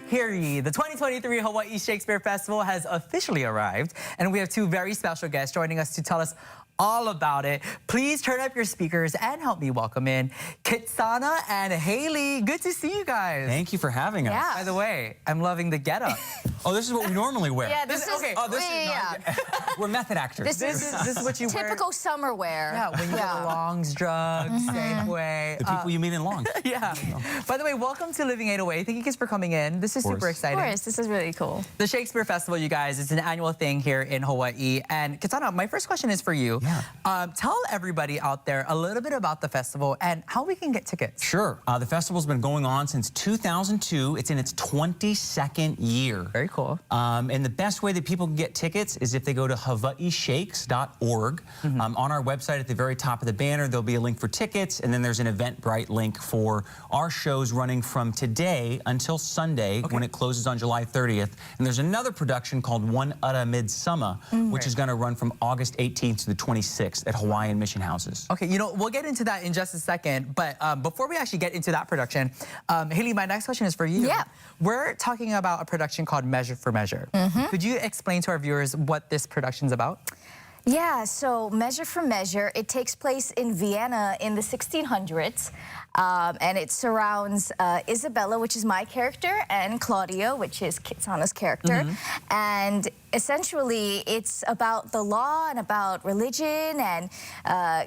Hear ye, the 2023 Hawaii Shakespeare Festival has officially arrived, and we have two very special guests joining us to tell us all about it. Please turn up your speakers and help me welcome in Kitsana and Haley. Good to see you guys. Thank you for having us. Yeah. By the way, I'm loving the getup. Oh, this is what we normally wear. Yeah, this is okay. Oh, this We're method actors. This is what you wear. typical summer wear. Yeah, when you go to Long's Drugs, Safeway. The people you meet in Long. Yeah. By the way, welcome to Living 808. Thank you guys for coming in. This is super exciting. Of course, this is really cool. The Shakespeare Festival, you guys, is an annual thing here in Hawaii. And Kitsana, my first question is for you. Yeah. Tell everybody out there a little bit about the festival and how we can get tickets. Sure. The festival's been going on since 2002. It's in its 22nd year. Very cool. And the best way that people can get tickets is if they go to hawaiishakes.org. On our website at the very top of the banner, there'll be a link for tickets, and then there's an Eventbrite link for our shows running from today until Sunday when it closes on July 30th. And there's another production called One Utta Midsummer, which is going to run from August 18th to the 26th at Hawaiian Mission Houses. Okay, you know, we'll get into that in just a second, but before we actually get into that production, Haley, my next question is for you. Yeah. We're talking about a production called Measure for Measure. Could you explain to our viewers what this production's about? Yeah, so Measure for Measure, it takes place in Vienna in the 1600s, and it surrounds Isabella, which is my character, and Claudio, which is Kitsana's character. And essentially, it's about the law and about religion, and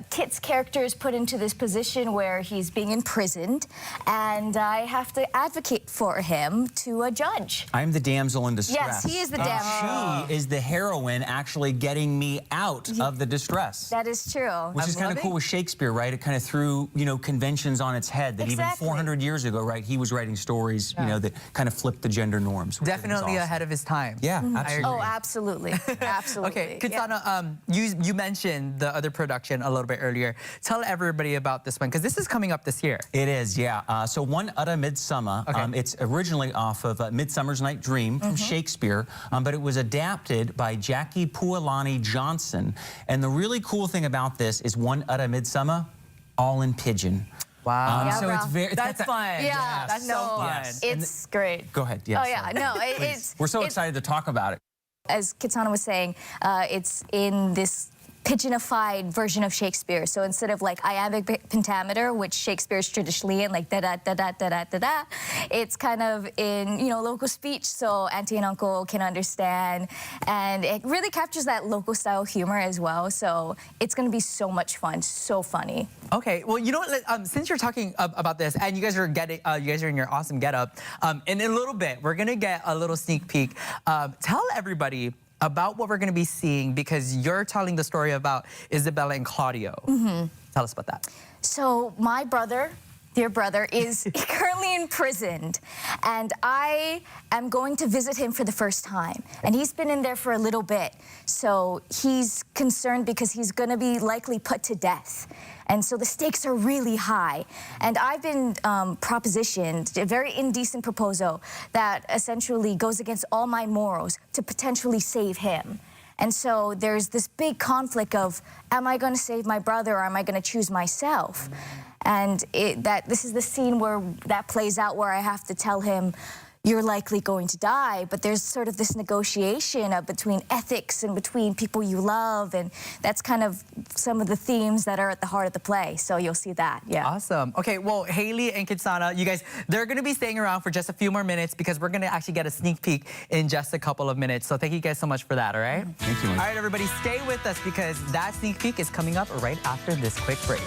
Kit's character is put into this position where he's being imprisoned, and I have to advocate for him to a judge. I'm the damsel in distress. Yes, he is the damsel. She is the heroine actually getting me out of the distress. That is true. Which is kind of cool with Shakespeare, right? It kind of threw, you know, conventions on its head that even 400 years ago, right, he was writing stories, you know, that kind of flipped the gender norms. Definitely ahead of his time. Yeah, absolutely. Oh, absolutely. Absolutely. Okay, Kitsana, you mentioned the other production a little bit earlier. Tell everybody about this one, because this is coming up this year. It is, yeah. So One Utta Midsummer, it's originally off of Midsummer's Night Dream from Shakespeare, but it was adapted by Jackie Pualani Johnson. And the really cool thing about this is One Utta Midsummer, all in Pidgin. Wow. So it's very... That's fun. Yeah, that's so fun. Yes. It's great. Go ahead. Yes, Oh, yeah. No, it's... We're so excited to talk about it. As Kitsana was saying, it's in this pidginified version of Shakespeare. So instead of like iambic pentameter, which Shakespeare's traditionally in, like da-da-da-da-da-da-da, it's kind of in, you know, local speech, so auntie and uncle can understand. And it really captures that local style humor as well. So it's going to be so much fun, so funny. Okay, well, you know what? Since you're talking about this, and you guys are in your awesome getup, in a little bit, we're gonna get a little sneak peek. Tell everybody about what we're going to be seeing, because you're telling the story about Isabella and Claudio. Tell us about that. So my brother, dear brother, is currently imprisoned, and I am going to visit him for the first time. And he's been in there for a little bit, so he's concerned because he's going to be likely put to death. And so the stakes are really high. And I've been propositioned a very indecent proposal that essentially goes against all my morals to potentially save him. And so there's this big conflict of, am I going to save my brother, or am I going to choose myself? And this is the scene where that plays out, where I have to tell him, you're likely going to die, but there's sort of this negotiation between ethics and between people you love, and that's kind of some of the themes that are at the heart of the play, so you'll see that, yeah. Awesome. Okay, well, Haley and Kitsana, you guys, they're going to be staying around for just a few more minutes, because we're going to actually get a sneak peek in just a couple of minutes, so thank you guys so much for that, all right? Thank you. All right, everybody, stay with us, because that sneak peek is coming up right after this quick break.